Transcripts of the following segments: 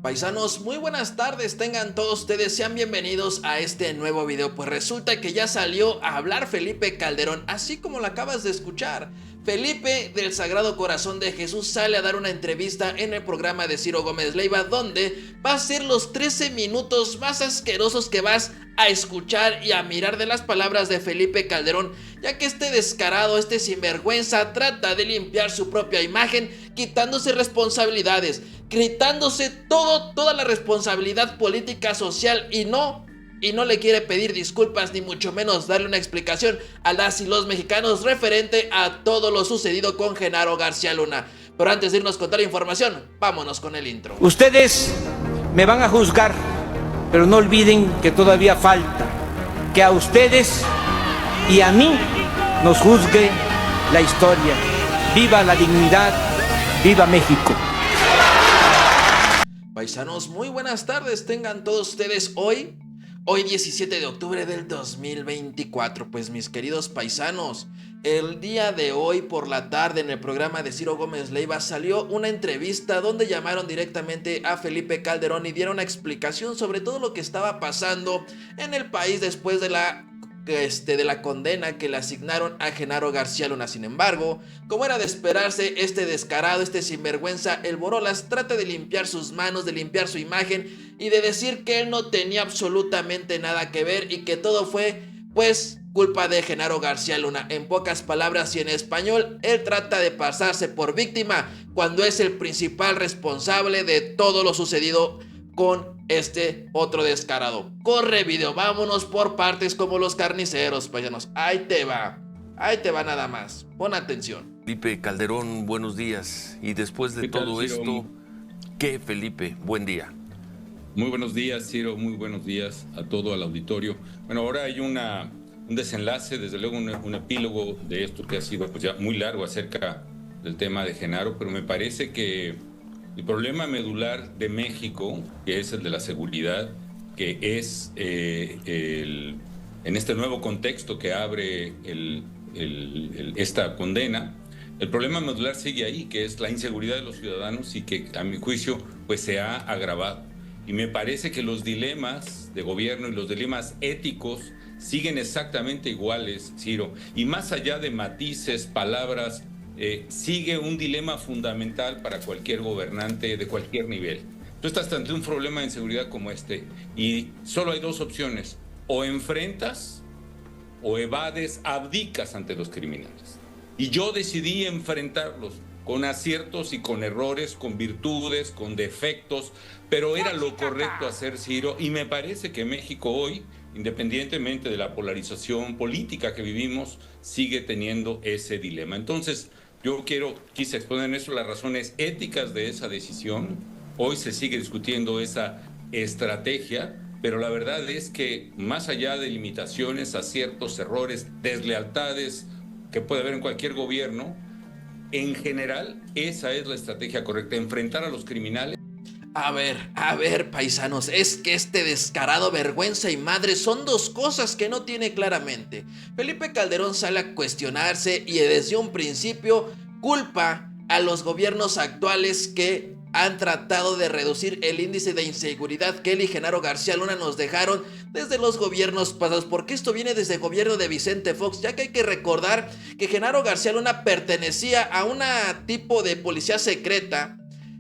Paisanos, muy buenas tardes, tengan todos ustedes, sean bienvenidos a este nuevo video. Pues resulta que ya salió a hablar Felipe Calderón, así como lo acabas de escuchar. Felipe del Sagrado Corazón de Jesús sale a dar una entrevista en el programa de Ciro Gómez Leiva, donde va a ser los 13 minutos más asquerosos que vas a escuchar y a mirar de las palabras de Felipe Calderón, ya que este descarado, este sinvergüenza, trata de limpiar su propia imagen, quitándose responsabilidades, gritándose toda la responsabilidad política, social y no le quiere pedir disculpas ni mucho menos darle una explicación a las y los mexicanos referente a todo lo sucedido con Genaro García Luna. Pero antes de irnos con toda la información, vámonos con el intro. Ustedes me van a juzgar, pero no olviden que todavía falta que a ustedes y a mí nos juzgue la historia. ¡Viva la dignidad! ¡Viva México! Paisanos, muy buenas tardes, tengan todos ustedes hoy 17 de octubre del 2024, pues mis queridos paisanos, el día de hoy por la tarde en el programa de Ciro Gómez Leiva salió una entrevista donde llamaron directamente a Felipe Calderón y dieron una explicación sobre todo lo que estaba pasando en el país después de la condena que le asignaron a Genaro García Luna. Sin embargo, como era de esperarse, este descarado, este sinvergüenza, el Borolas, trata de limpiar sus manos, de limpiar su imagen y de decir que él no tenía absolutamente nada que ver y que todo fue, pues, culpa de Genaro García Luna. En pocas palabras y en español, él trata de pasarse por víctima cuando es el principal responsable de todo lo sucedido con este otro descarado. Corre video, vámonos por partes como los carniceros, paisanos. Ahí te va nada más. Pon atención. Felipe Calderón, buenos días. Y después de todo esto, ¿qué, Felipe? Buen día. Muy buenos días, Ciro. Muy buenos días a todo el auditorio. Bueno, ahora hay un desenlace, desde luego un epílogo de esto que ha sido pues ya muy largo acerca del tema de Genaro, pero me parece que el problema medular de México, que es el de la seguridad, que es en este nuevo contexto que abre esta condena, el problema medular sigue ahí, que es la inseguridad de los ciudadanos y que a mi juicio pues se ha agravado. Y me parece que los dilemas de gobierno y los dilemas éticos siguen exactamente iguales, Ciro, y más allá de matices, palabras, sigue un dilema fundamental para cualquier gobernante de cualquier nivel. Tú estás ante un problema de inseguridad como este y solo hay dos opciones: o enfrentas o evades, abdicas ante los criminales. Y yo decidí enfrentarlos con aciertos y con errores, con virtudes, con defectos, pero era lo correcto hacer, Ciro, y me parece que México hoy, independientemente de la polarización política que vivimos, sigue teniendo ese dilema. Entonces, yo quise exponer en eso las razones éticas de esa decisión. Hoy se sigue discutiendo esa estrategia, pero la verdad es que más allá de limitaciones, aciertos, errores, deslealtades que puede haber en cualquier gobierno, en general esa es la estrategia correcta: enfrentar a los criminales. A ver, paisanos, es que este descarado, vergüenza y madre son dos cosas que no tiene claramente. Felipe Calderón sale a cuestionarse y desde un principio culpa a los gobiernos actuales que han tratado de reducir el índice de inseguridad que él y Genaro García Luna nos dejaron desde los gobiernos pasados, porque esto viene desde el gobierno de Vicente Fox, ya que hay que recordar que Genaro García Luna pertenecía a una tipo de policía secreta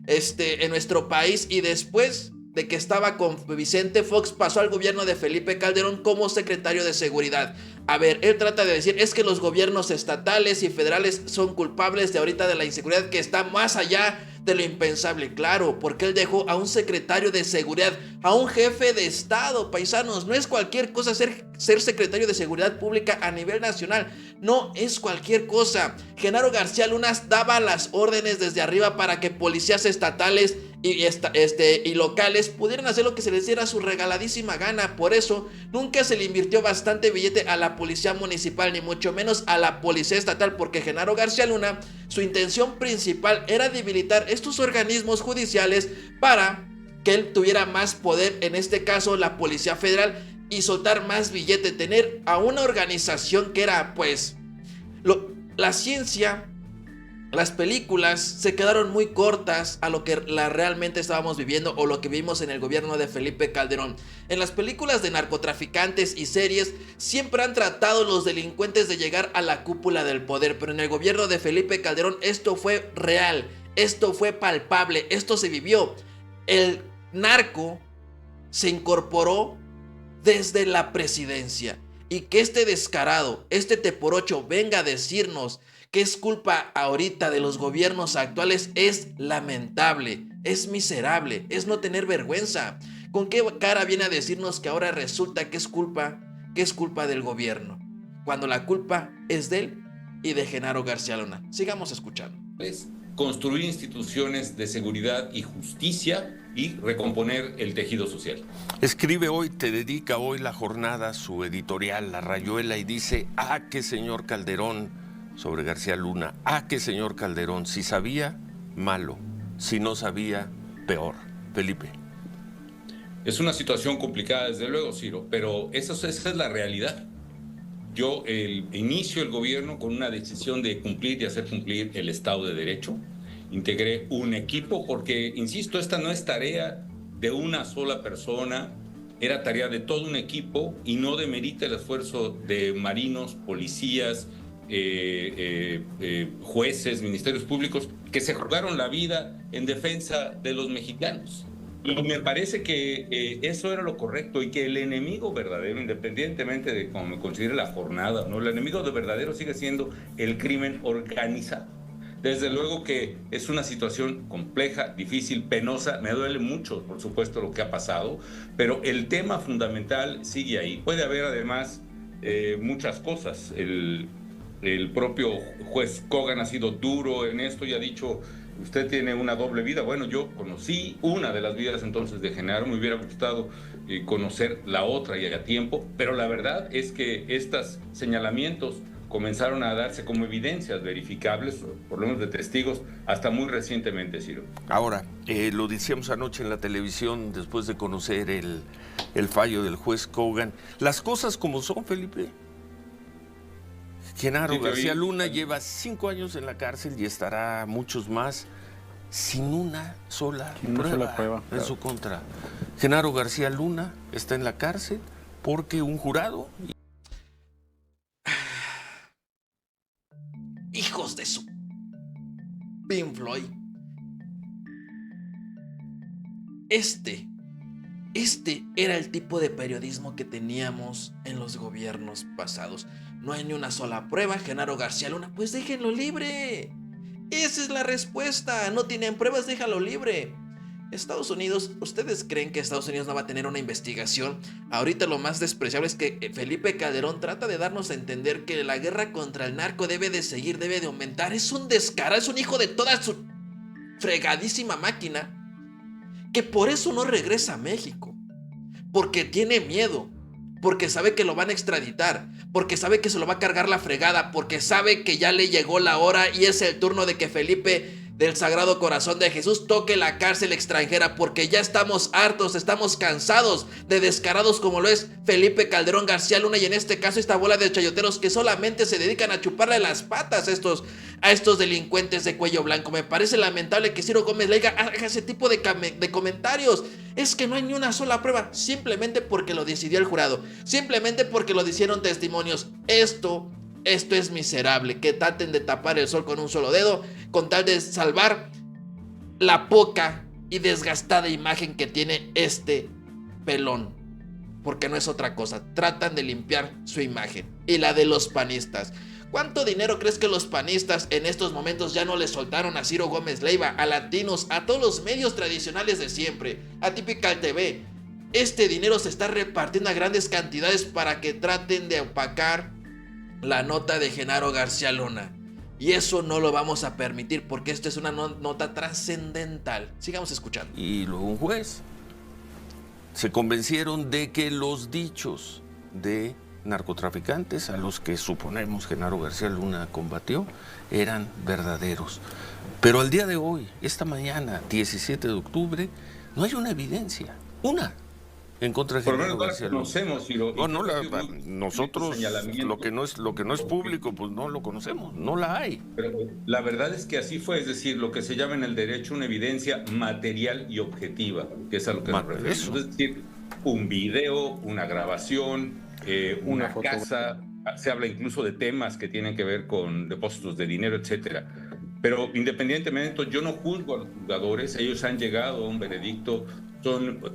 en nuestro país, y después de que estaba con Vicente Fox pasó al gobierno de Felipe Calderón como secretario de seguridad. A ver, él trata de decir es que los gobiernos estatales y federales son culpables de ahorita de la inseguridad que está más allá de lo impensable. Claro, porque él dejó a un secretario de seguridad, a un jefe de estado, paisanos. No es cualquier cosa ser secretario de seguridad pública a nivel nacional, no es cualquier cosa. Genaro García Luna daba las órdenes desde arriba para que policías estatales y locales pudieran hacer lo que se les diera su regaladísima gana. Por eso nunca se le invirtió bastante billete a la policía municipal, ni mucho menos a la policía estatal, porque Genaro García Luna, su intención principal era debilitar estos organismos judiciales para que él tuviera más poder, en este caso la Policía Federal, y soltar más billete, tener a una organización que era pues la ciencia Las películas se quedaron muy cortas a lo que realmente estábamos viviendo o lo que vimos en el gobierno de Felipe Calderón. En las películas de narcotraficantes y series siempre han tratado los delincuentes de llegar a la cúpula del poder, pero en el gobierno de Felipe Calderón esto fue real, esto fue palpable, esto se vivió. El narco se incorporó desde la presidencia, y que este descarado, este teporocho venga a decirnos que es culpa ahorita de los gobiernos actuales es lamentable, es miserable, es no tener vergüenza. ¿Con qué cara viene a decirnos que ahora resulta que es culpa del gobierno, cuando la culpa es de él y de Genaro García Luna? Sigamos escuchando. Es construir instituciones de seguridad y justicia y recomponer el tejido social. Escribe hoy, te dedica hoy La Jornada su editorial, La Rayuela, y dice: ¡ah, qué señor Calderón! Sobre García Luna: ¡ah, qué señor Calderón! Si sabía, malo; si no sabía, peor. Felipe. Es una situación complicada, desde luego, Ciro, pero esa es la realidad. Yo inicio el gobierno con una decisión de cumplir y hacer cumplir el Estado de Derecho. Integré un equipo porque, insisto, esta no es tarea de una sola persona, era tarea de todo un equipo y no demerita el esfuerzo de marinos, policías, jueces, ministerios públicos que se jugaron la vida en defensa de los mexicanos. Y me parece que eso era lo correcto, y que el enemigo verdadero, independientemente de cómo me considere La Jornada, ¿no?, el enemigo de verdadero sigue siendo el crimen organizado. Desde luego que es una situación compleja, difícil, penosa. Me duele mucho, por supuesto, lo que ha pasado, pero el tema fundamental sigue ahí. Puede haber además muchas cosas. El propio juez Kogan ha sido duro en esto y ha dicho: usted tiene una doble vida. Bueno, yo conocí una de las vidas entonces de Genaro, me hubiera gustado conocer la otra y a tiempo, pero la verdad es que estos señalamientos comenzaron a darse como evidencias verificables, por lo menos de testigos, hasta muy recientemente, Ciro. Ahora, lo decíamos anoche en la televisión después de conocer el fallo del juez Kogan. Las cosas como son, Felipe. Genaro García Luna lleva 5 años en la cárcel y estará muchos más sin una sola prueba en su contra. Genaro García Luna está en la cárcel porque un jurado... Hijos de su Pink Floyd. Este era el tipo de periodismo que teníamos en los gobiernos pasados. No hay ni una sola prueba. Genaro García Luna, pues déjenlo libre. Esa es la respuesta. No tienen pruebas, déjalo libre. Estados Unidos, ¿ustedes creen que Estados Unidos no va a tener una investigación? Ahorita lo más despreciable es que Felipe Calderón trata de darnos a entender que la guerra contra el narco debe de seguir, debe de aumentar. Es un descarado, es un hijo de toda su fregadísima máquina, que por eso no regresa a México, porque tiene miedo, porque sabe que lo van a extraditar, porque sabe que se lo va a cargar la fregada, porque sabe que ya le llegó la hora y es el turno de que Felipe del Sagrado Corazón de Jesús toque la cárcel extranjera, porque ya estamos hartos, estamos cansados de descarados como lo es Felipe Calderón García Luna, y en este caso esta bola de chayoteros que solamente se dedican a chuparle las patas a estos delincuentes de cuello blanco. Me parece lamentable que Ciro Gómez Leiva haga ese tipo de comentarios. Es que no hay ni una sola prueba, simplemente porque lo decidió el jurado, simplemente porque lo dijeron testimonios. Esto es miserable, que traten de tapar el sol con un solo dedo con tal de salvar la poca y desgastada imagen que tiene este pelón, porque no es otra cosa. Tratan de limpiar su imagen y la de los panistas. ¿Cuánto dinero crees que los panistas en estos momentos ya no le soltaron a Ciro Gómez Leiva, a Latinos, a todos los medios tradicionales de siempre, a Typical TV? Este dinero se está repartiendo a grandes cantidades para que traten de opacar la nota de Genaro García Luna. Y eso no lo vamos a permitir, porque esto es una nota trascendental. Sigamos escuchando. Y luego un juez. Se convencieron de que los dichos de narcotraficantes a los que suponemos Genaro García Luna combatió eran verdaderos. Pero al día de hoy, esta mañana, 17 de octubre, no hay una evidencia. en contra de Por lo Genaro menos no la García Luna. conocemos, Ciro. No, no la, Y nosotros señalamientos. lo que no es público, pues no lo conocemos, no la hay. Pero la verdad es que así fue, es decir, lo que se llama en el derecho una evidencia material y objetiva, que es a lo que nos referimos. Eso. Es decir, un video, una grabación, una casa, se habla incluso de temas que tienen que ver con depósitos de dinero, etcétera. Pero independientemente, yo no juzgo a los juzgadores, ellos han llegado a un veredicto,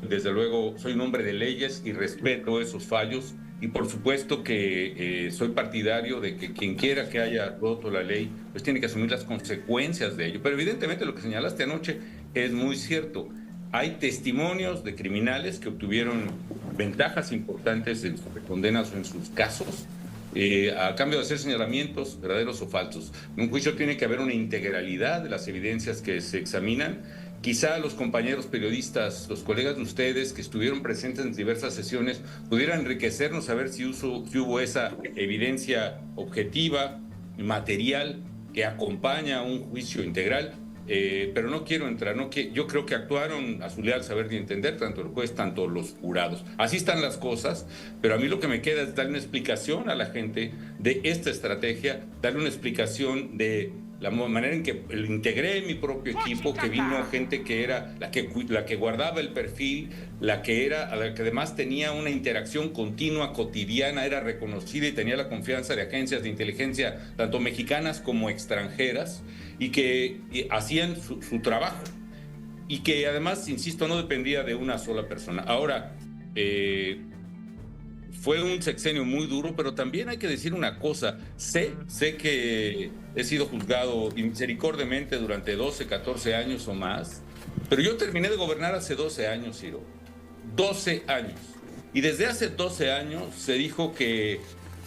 desde luego, soy un hombre de leyes y respeto esos fallos, y por supuesto que soy partidario de que quien quiera que haya roto la ley, pues tiene que asumir las consecuencias de ello. Pero evidentemente lo que señalaste anoche es muy cierto. Hay testimonios de criminales que obtuvieron ventajas importantes en sus condenas o en sus casos, a cambio de hacer señalamientos verdaderos o falsos. En un juicio tiene que haber una integralidad de las evidencias que se examinan. Quizá los compañeros periodistas, los colegas de ustedes que estuvieron presentes en diversas sesiones, pudieran enriquecernos a ver si hubo esa evidencia objetiva, material, que acompaña a un juicio integral. Pero no quiero entrar, yo creo que actuaron a su leal saber y entender, tanto el juez, tanto los jurados. Así están las cosas, pero a mí lo que me queda es darle una explicación a la gente de esta estrategia, darle una explicación de la manera en que integré mi propio equipo, que vino gente que era la que guardaba el perfil, la que además tenía una interacción continua, cotidiana, era reconocida y tenía la confianza de agencias de inteligencia, tanto mexicanas como extranjeras, y que hacían su trabajo. Y que además, insisto, no dependía de una sola persona. Ahora, fue un sexenio muy duro, pero también hay que decir una cosa. Sé que he sido juzgado misericordiamente durante 12, 14 años o más, pero yo terminé de gobernar hace 12 años, Ciro. 12 años. Y desde hace 12 años se dijo que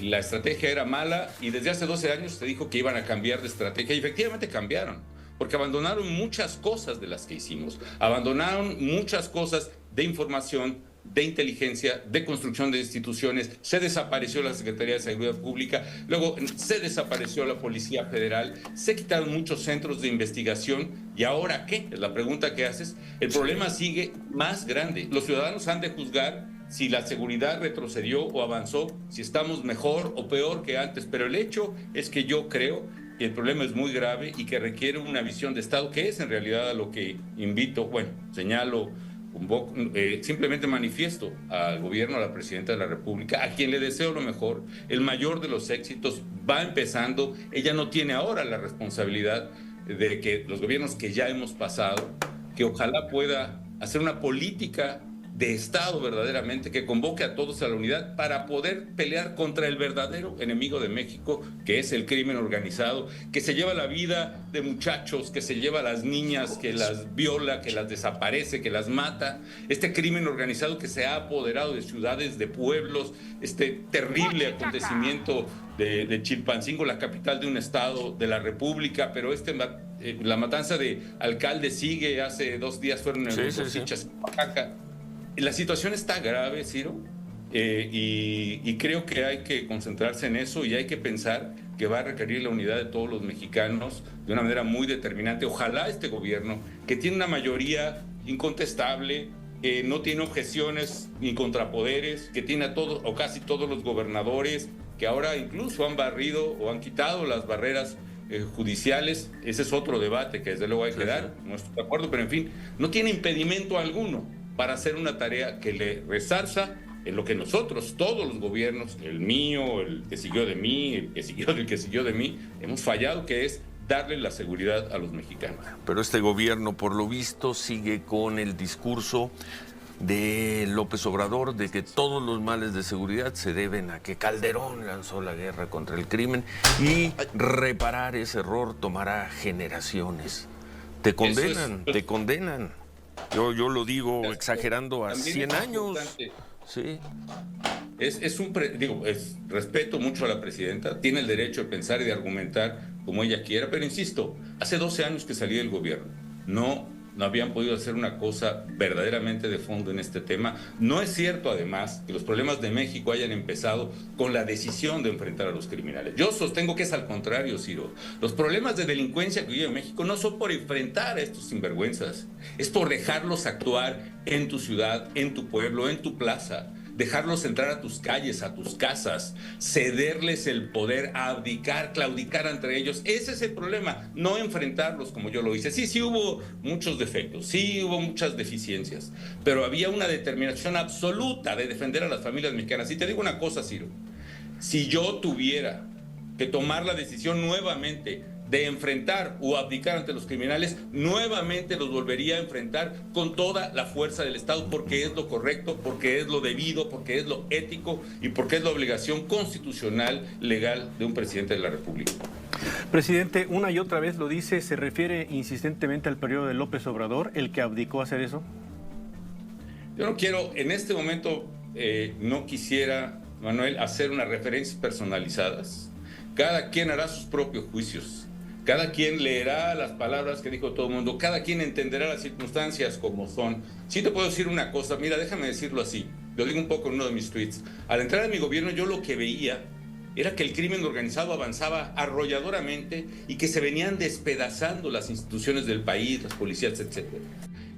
la estrategia era mala, y desde hace 12 años se dijo que iban a cambiar de estrategia, y efectivamente cambiaron, porque abandonaron muchas cosas de las que hicimos. Abandonaron muchas cosas de información, de inteligencia, de construcción de instituciones. Se desapareció la Secretaría de Seguridad Pública, luego se desapareció la Policía Federal, se quitaron muchos centros de investigación, ¿y ahora qué? Es la pregunta que haces. El problema sigue más grande. Los ciudadanos han de juzgar si la seguridad retrocedió o avanzó, si estamos mejor o peor que antes, pero el hecho es que yo creo que el problema es muy grave y que requiere una visión de Estado, que es en realidad a lo que invito, señalo, simplemente manifiesto al gobierno, a la presidenta de la República, a quien le deseo lo mejor, el mayor de los éxitos. Va empezando, ella no tiene ahora la responsabilidad de que los gobiernos que ya hemos pasado, que ojalá pueda hacer una política de Estado verdaderamente que convoque a todos a la unidad para poder pelear contra el verdadero enemigo de México, que es el crimen organizado, que se lleva la vida de muchachos, que se lleva a las niñas, que las viola, que las desaparece, que las mata. Este crimen organizado que se ha apoderado de ciudades, de pueblos, este terrible acontecimiento de Chilpancingo, la capital de un estado de la República, pero la matanza de alcalde sigue. Hace 2 días fueron en Cosichas, en Oaxaca. La situación está grave, Ciro, y creo que hay que concentrarse en eso, y hay que pensar que va a requerir la unidad de todos los mexicanos de una manera muy determinante. Ojalá este gobierno, que tiene una mayoría incontestable, que no tiene objeciones ni contrapoderes, que tiene a todos o casi todos los gobernadores, que ahora incluso han barrido o han quitado las barreras judiciales. Ese es otro debate que desde luego hay que dar, no estoy de acuerdo, pero en fin, no tiene impedimento alguno para hacer una tarea que le resarza en lo que nosotros, todos los gobiernos, el mío, el que siguió de mí, el que siguió de mí, hemos fallado, que es darle la seguridad a los mexicanos. Pero este gobierno, por lo visto, sigue con el discurso de López Obrador de que todos los males de seguridad se deben a que Calderón lanzó la guerra contra el crimen, y reparar ese error tomará generaciones. Te condenan. Yo lo digo exagerando a 100 años. Sí. Respeto mucho a la presidenta, tiene el derecho de pensar y de argumentar como ella quiera, pero insisto, hace 12 años que salí del gobierno. No no habían podido hacer una cosa verdaderamente de fondo en este tema. No es cierto, además, que los problemas de México hayan empezado con la decisión de enfrentar a los criminales. Yo sostengo que es al contrario, Ciro. Los problemas de delincuencia que vive México no son por enfrentar a estos sinvergüenzas, es por dejarlos actuar en tu ciudad, en tu pueblo, en tu plaza. Dejarlos entrar a tus calles, a tus casas, cederles el poder, abdicar, claudicar entre ellos. Ese es el problema, no enfrentarlos como yo lo hice. Sí hubo muchos defectos, sí hubo muchas deficiencias, pero había una determinación absoluta de defender a las familias mexicanas. Y te digo una cosa, Ciro, si yo tuviera que tomar la decisión nuevamente de enfrentar o abdicar ante los criminales, nuevamente los volvería a enfrentar con toda la fuerza del Estado, porque es lo correcto, porque es lo debido, porque es lo ético y porque es la obligación constitucional, legal de un presidente de la República. Presidente, una y otra vez lo dice, se refiere insistentemente al periodo de López Obrador, el que abdicó a hacer eso. Yo no quiero, en este momento, no quisiera, Manuel, hacer unas referencias personalizadas. Cada quien hará sus propios juicios. Cada quien leerá las palabras que dijo todo el mundo, cada quien entenderá las circunstancias como son. Sí te puedo decir una cosa, mira, déjame decirlo así, lo digo un poco en uno de mis tweets. Al entrar en mi gobierno yo lo que veía era que el crimen organizado avanzaba arrolladoramente y que se venían despedazando las instituciones del país, las policías, etc.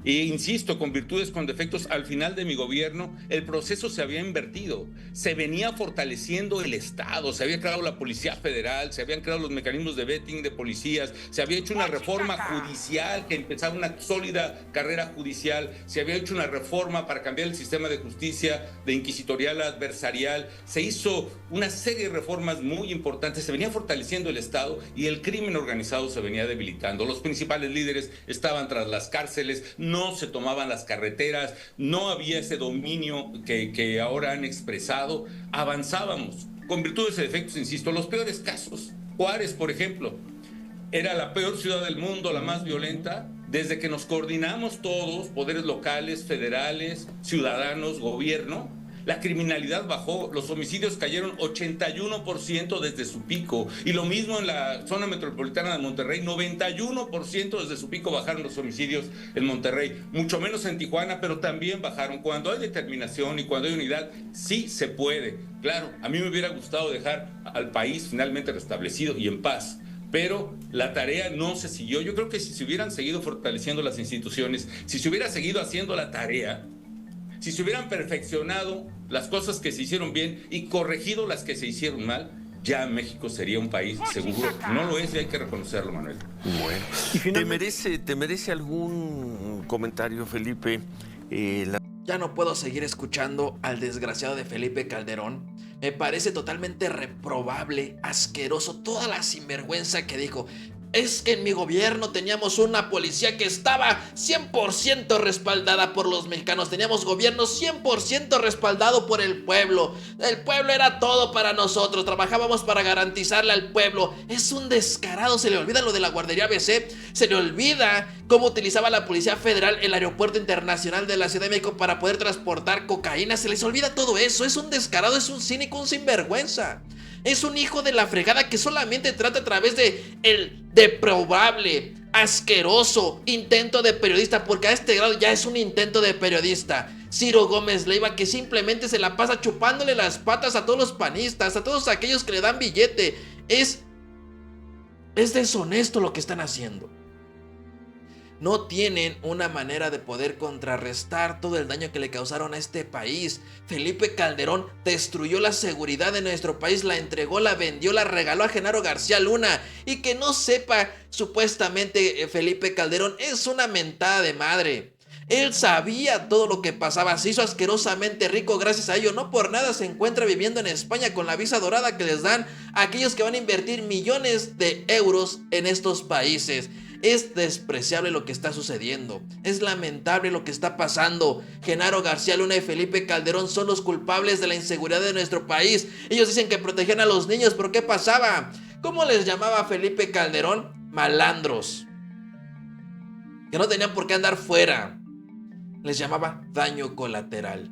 E insisto, con virtudes, con defectos, al final de mi gobierno el proceso se había invertido, se venía fortaleciendo el Estado, se había creado la Policía Federal, se habían creado los mecanismos de vetting de policías, se había hecho una reforma judicial que empezaba una sólida carrera judicial, se había hecho una reforma para cambiar el sistema de justicia de inquisitorial a adversarial, se hizo una serie de reformas muy importantes, se venía fortaleciendo el Estado y el crimen organizado se venía debilitando. Los principales líderes estaban tras las cárceles, no se tomaban las carreteras, no había ese dominio que ahora han expresado. Avanzábamos con virtudes y defectos, insisto, los peores casos. Juárez, por ejemplo, era la peor ciudad del mundo, la más violenta. Desde que nos coordinamos todos, poderes locales, federales, ciudadanos, gobierno, la criminalidad bajó, los homicidios cayeron 81% desde su pico, y lo mismo en la zona metropolitana de Monterrey, 91% desde su pico bajaron los homicidios en Monterrey, mucho menos en Tijuana, pero también bajaron. Cuando hay determinación y cuando hay unidad, sí se puede. Claro, a mí me hubiera gustado dejar al país finalmente restablecido y en paz, pero la tarea no se siguió. Yo creo que si se hubieran seguido fortaleciendo las instituciones, si se hubiera seguido haciendo la tarea, si se hubieran perfeccionado las cosas que se hicieron bien y corregido las que se hicieron mal, ya México sería un país seguro. No lo es y hay que reconocerlo, Manuel. Bueno, Y finalmente, ¿te merece algún comentario, Felipe? Ya no puedo seguir escuchando al desgraciado de Felipe Calderón. Me parece totalmente reprobable, asqueroso, toda la sinvergüenza que dijo. Es que en mi gobierno teníamos una policía que estaba 100% respaldada por los mexicanos. Teníamos gobierno 100% respaldado por el pueblo. El pueblo era todo para nosotros. Trabajábamos para garantizarle al pueblo. Es un descarado. Se le olvida lo de la guardería ABC. Se le olvida cómo utilizaba la Policía Federal el aeropuerto internacional de la Ciudad de México para poder transportar cocaína. Se les olvida todo eso. Es un descarado, es un cínico, un sinvergüenza. Es un hijo de la fregada que solamente trata a través de el deplorable, asqueroso intento de periodista, porque a este grado ya es un intento de periodista. Ciro Gómez Leiva, que simplemente se la pasa chupándole las patas a todos los panistas, a todos aquellos que le dan billete. Es deshonesto lo que están haciendo. No tienen una manera de poder contrarrestar todo el daño que le causaron a este país. Felipe Calderón destruyó la seguridad de nuestro país, la entregó, la vendió, la regaló a Genaro García Luna. Y que no sepa, supuestamente Felipe Calderón es una mentada de madre. Él sabía todo lo que pasaba, se hizo asquerosamente rico gracias a ello. No por nada se encuentra viviendo en España con la visa dorada que les dan a aquellos que van a invertir millones de euros en estos países. Es despreciable lo que está sucediendo. Es lamentable lo que está pasando. Genaro García Luna y Felipe Calderón son los culpables de la inseguridad de nuestro país. Ellos dicen que protegían a los niños, pero ¿qué pasaba? ¿Cómo les llamaba Felipe Calderón? Malandros. Que no tenían por qué andar fuera. Les llamaba daño colateral.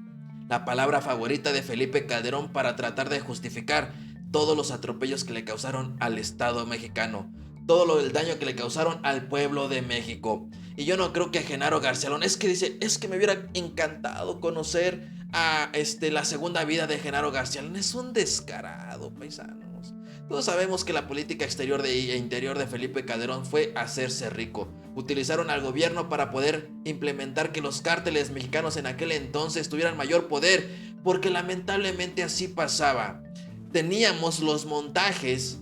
La palabra favorita de Felipe Calderón para tratar de justificar todos los atropellos que le causaron al Estado mexicano. Todo el daño que le causaron al pueblo de México. Y yo no creo que Genaro García Luna, es que dice, es que me hubiera encantado conocer a la segunda vida de Genaro García Luna. Es un descarado, paisanos. Todos sabemos que la política exterior e interior de Felipe Calderón fue hacerse rico. Utilizaron al gobierno para poder implementar que los cárteles mexicanos en aquel entonces tuvieran mayor poder, porque lamentablemente así pasaba. Teníamos los montajes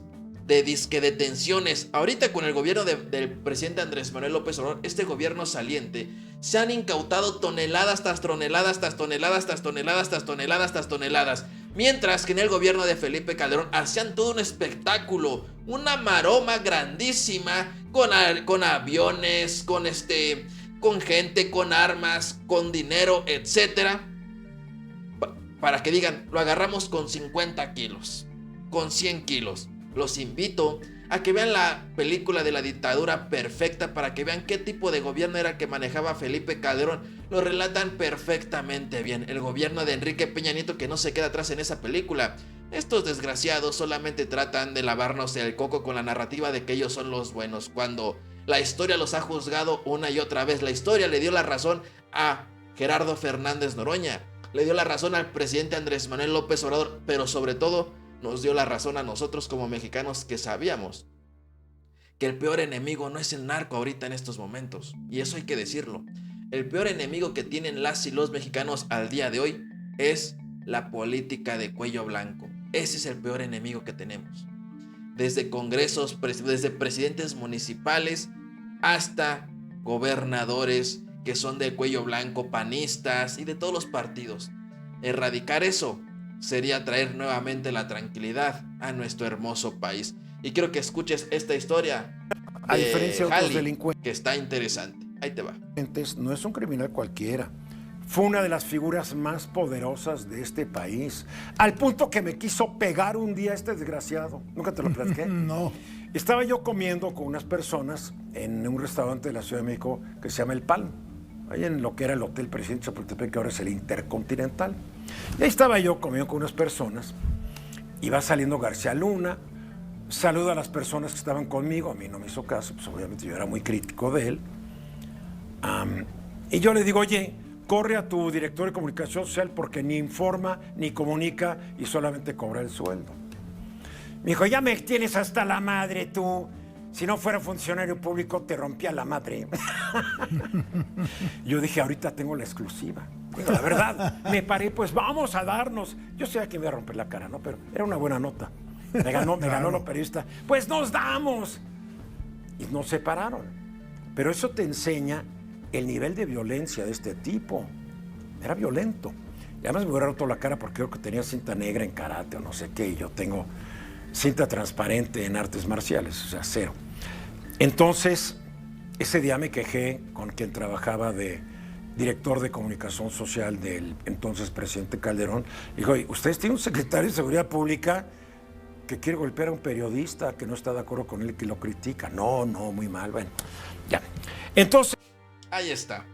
de disque detenciones. Ahorita con el gobierno del presidente Andrés Manuel López Obrador, este gobierno saliente, se han incautado toneladas tras toneladas tras toneladas tras toneladas tras toneladas tras toneladas. Mientras que en el gobierno de Felipe Calderón hacían todo un espectáculo, una maroma grandísima, con aviones, con gente, con armas, con dinero, etcétera. Para que digan, lo agarramos con 50 kilos, con 100 kilos. Los invito a que vean la película de la dictadura perfecta para que vean qué tipo de gobierno era que manejaba Felipe Calderón. Lo relatan perfectamente bien. El gobierno de Enrique Peña Nieto, que no se queda atrás en esa película. Estos desgraciados solamente tratan de lavarnos el coco con la narrativa de que ellos son los buenos, cuando la historia los ha juzgado una y otra vez. La historia le dio la razón a Gerardo Fernández Noroña, le dio la razón al presidente Andrés Manuel López Obrador, pero sobre todo nos dio la razón a nosotros como mexicanos, que sabíamos que el peor enemigo no es el narco ahorita en estos momentos. Y eso hay que decirlo. El peor enemigo que tienen las y los mexicanos al día de hoy es la política de cuello blanco. Ese es el peor enemigo que tenemos. Desde congresos, desde presidentes municipales hasta gobernadores que son de cuello blanco, panistas y de todos los partidos. Erradicar eso sería traer nuevamente la tranquilidad a nuestro hermoso país. Y quiero que escuches esta historia a diferencia de otros Jali, delincuentes, que está interesante. Ahí te va. no es un criminal cualquiera. Fue una de las figuras más poderosas de este país, al punto que me quiso pegar un día este desgraciado. ¿Nunca te lo platiqué? No. Estaba yo comiendo con unas personas en un restaurante de la Ciudad de México que se llama El Palm, ahí en lo que era el Hotel Presidente Chapultepec, que ahora es el Intercontinental. Y ahí estaba yo comiendo con unas personas, y va saliendo García Luna, saluda a las personas que estaban conmigo, a mí no me hizo caso, pues obviamente yo era muy crítico de él. Y yo le digo, oye, corre a tu director de comunicación social porque ni informa, ni comunica y solamente cobra el sueldo. Me dijo, ya me tienes hasta la madre tú. Si no fuera funcionario público, te rompía la madre. Yo dije, ahorita tengo la exclusiva. Digo, la verdad, me paré, pues vamos a darnos. Yo sé a quién me voy a romper la cara, ¿no? Pero era una buena nota. Me ganó los periodistas. Pues nos damos. Y nos separaron. Pero eso te enseña el nivel de violencia de este tipo. Era violento. Y además me hubiera roto la cara porque creo que tenía cinta negra en karate o no sé qué. Y yo tengo cinta transparente en artes marciales, o sea, cero. Entonces, ese día me quejé con quien trabajaba de director de comunicación social del entonces presidente Calderón. Dijo, ¿ustedes tienen un secretario de Seguridad Pública que quiere golpear a un periodista que no está de acuerdo con él, que lo critica? No, muy mal, bueno, ya. Entonces... Ahí está.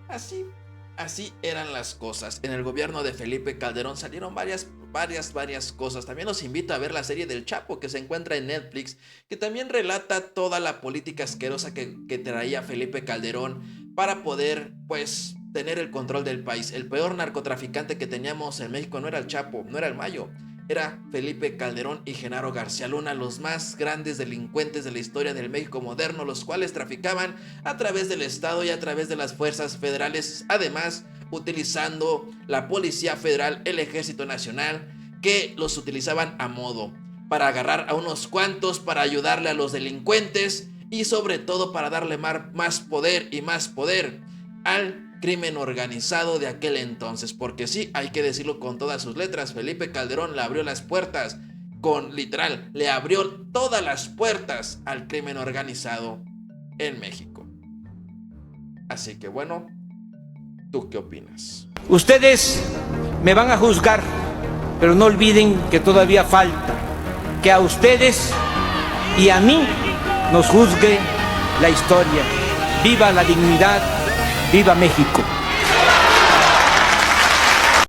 Así eran las cosas. En el gobierno de Felipe Calderón salieron varias cosas. También los invito a ver la serie del Chapo, que se encuentra en Netflix, que también relata toda la política asquerosa que traía Felipe Calderón para poder, pues, tener el control del país. El peor narcotraficante que teníamos en México no era el Chapo, no era el Mayo, era Felipe Calderón y Genaro García Luna, los más grandes delincuentes de la historia del México moderno, los cuales traficaban a través del Estado y a través de las fuerzas federales, además utilizando la Policía Federal, el Ejército Nacional, que los utilizaban a modo para agarrar a unos cuantos, para ayudarle a los delincuentes y sobre todo para darle más poder y más poder al crimen organizado de aquel entonces, porque sí, hay que decirlo con todas sus letras, Felipe Calderón le abrió las puertas, le abrió todas las puertas al crimen organizado en México. Así que bueno, ¿tú qué opinas? Ustedes me van a juzgar, pero no olviden que todavía falta que a ustedes y a mí nos juzgue la historia. ¡Viva la dignidad! ¡Viva México!